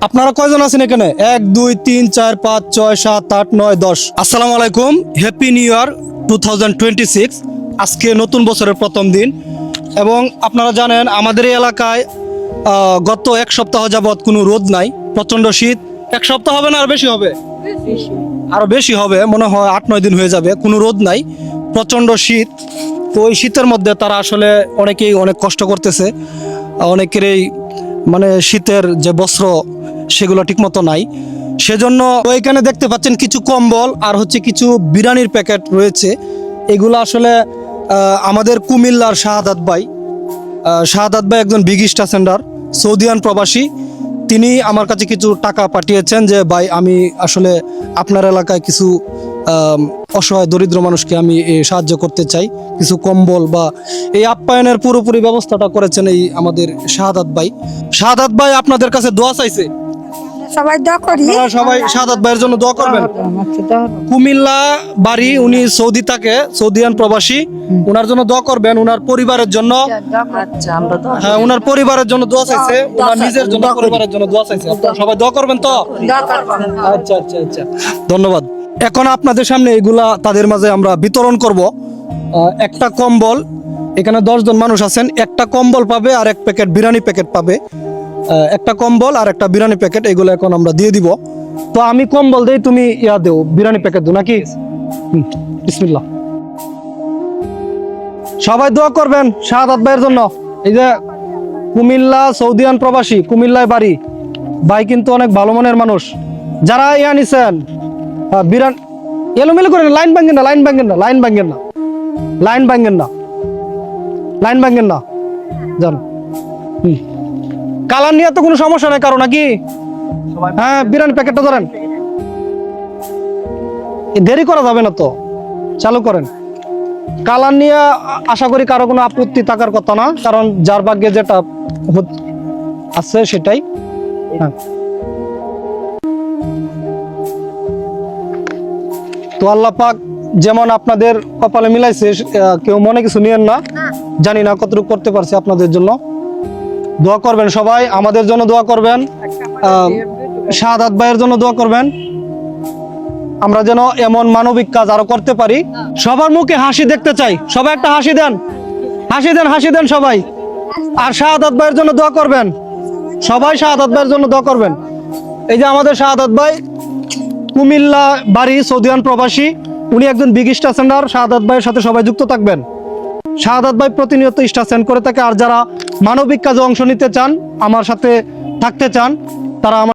আপনারা কয়জন আছেন এখানে? 1 2 3 4 5 6 7 8 9 10। আসসালামু আলাইকুম, হ্যাপি নিউ ইয়ার 2026। আজকে নতুন বছরের প্রথম দিন এবং আপনারা জানেন আমাদের এই এলাকায় গত এক সপ্তাহ যাবৎ কোনো রোদ নাই, প্রচণ্ড শীত। এক সপ্তাহ হবে না আর বেশি হবে? আরও বেশি হবে, মনে হয় 8-9 দিন হয়ে যাবে। কোনো রোদ নাই, প্রচণ্ড শীত। তো ওই শীতের মধ্যে তারা আসলে অনেকেই অনেক কষ্ট করতেছে। অনেকেরই মানে শীতের যে বস্ত্র সেগুলো ঠিকমতো নাই, সেজন্য ওইখানে দেখতে পাচ্ছেন কিছু কম্বল আর হচ্ছে কিছু বিরিয়ানির প্যাকেট রয়েছে। এগুলো আসলে আমাদের কুমিল্লার শাহাদাত ভাই একজন বিগ স্টার সেন্ডার, সৌদিয়ান প্রবাসী। তিনি আমার কাছে কিছু টাকা পাঠিয়েছেন যে ভাই আমি আসলে আপনার এলাকায় কিছু অসহায় দরিদ্র মানুষকে আমি সাহায্য করতে চাই, কিছু কম্বল বা এই আপ্যায়নের পুরোপুরি ব্যবস্থাটা করেছেন এই আমাদের শাহাদাত ভাই আপনাদের কাছে দোয়া চাইছে। সবাই দোয়া করি, সবাই শাহাদাত ভাইয়ের জন্য দোয়া করবেন। কুমিল্লা বাড়ি, উনি সৌদি থাকে, সৌদিয়ান প্রবাসী। ওনার জন্য দোয়া করবেন, ওনার পরিবারের জন্য। হ্যাঁ, ওনার পরিবারের জন্য দোয়া চাইছে, ওনার নিজের জন্য পরিবারের জন্য দোয়া চাইছে। আপনারা সবাই দোয়া করবেন তো? আচ্ছা আচ্ছা আচ্ছা, ধন্যবাদ। এখন আপনাদের সামনে এগুলা তাদের মাঝে আমরা বিতরণ করব। একটা কম্বল, এখানে 10 জন মানুষ আছেন, একটা কম্বল পাবে আর এক প্যাকেট বিরিয়ানি প্যাকেট পাবে। একটা কম্বল আর একটা বিরিয়ানি প্যাকেট, এগুলো এখন আমরা দিয়ে দিব। তো আমি কম্বল দেই, তুমি ইয়া দেও, বিরিয়ানি প্যাকেট দেও নাকি? বিসমিল্লাহ। সবাই দোয়া করবেন শাহাদাত ভাইয়ের জন্য। এই যে কুমিল্লা সৌদিয়ান প্রবাসী, কুমিল্লায় বাড়ি, ভাই কিন্তু অনেক ভালো মনের মানুষ। যারা ইয়া নিছেন বিরান এলোমেলো করেন, লাইন ভাঙেন না, লাইন ভাঙেন না, লাইন ভাঙেন না, লাইন ভাঙেন না, লাইন ভাঙেন না, যান। কালার নিয়ে তো কোনো সমস্যা নেই কারো নাকি? হ্যাঁ, বিরিয়ানি প্যাকেটটা ধরেন, দেরি করা যাবে না তো, চালু করেন। কালার নিয়ে আশা করি কারো কোনো আপত্তি থাকার কথা না, কারণ যার ভাগ্যে যেটা আছে সেটাই। হ্যাঁ, তো আল্লাহ পাক যেমন আপনাদের কপালে মিলাইছে, কেউ মনে কিছু নিয়েন না। জানি না কতটুকু করতে পারছি আপনাদের জন্য। দোয়া করবেন সবাই, আমাদের জন্য দোয়া করবেন, শাহাদাত ভাইয়ের জন্য দোয়া করবেন। আমরা যেন এমন মানবিক কাজ আরো করতে পারি। সবার মুখে হাসি দেখতে চাই, সবাই একটা হাসি দেন, হাসি দেন, হাসি দেন সবাই। আর শাহাদাত ভাইয়ের জন্য দোয়া করবেন, সবাই শাহাদাত ভাইয়ের জন্য দোয়া করবেন। এই যে আমাদের শাহাদাত ভাই, কুমিল্লা বাড়ি, সৌদিয়ান প্রবাসী, উনি একজন বিগ স্টার সেন্ডার। শাহাদাত ভাইয়ের সাথে সবাই যুক্ত থাকবেন। শাহাদাত ভাই প্রতিনিয়ত স্টার সেন্ড করে থাকে। আর যারা মানবিক কাজে অংশ নিতে চান, আমার সাথে থাকতে চান, তারা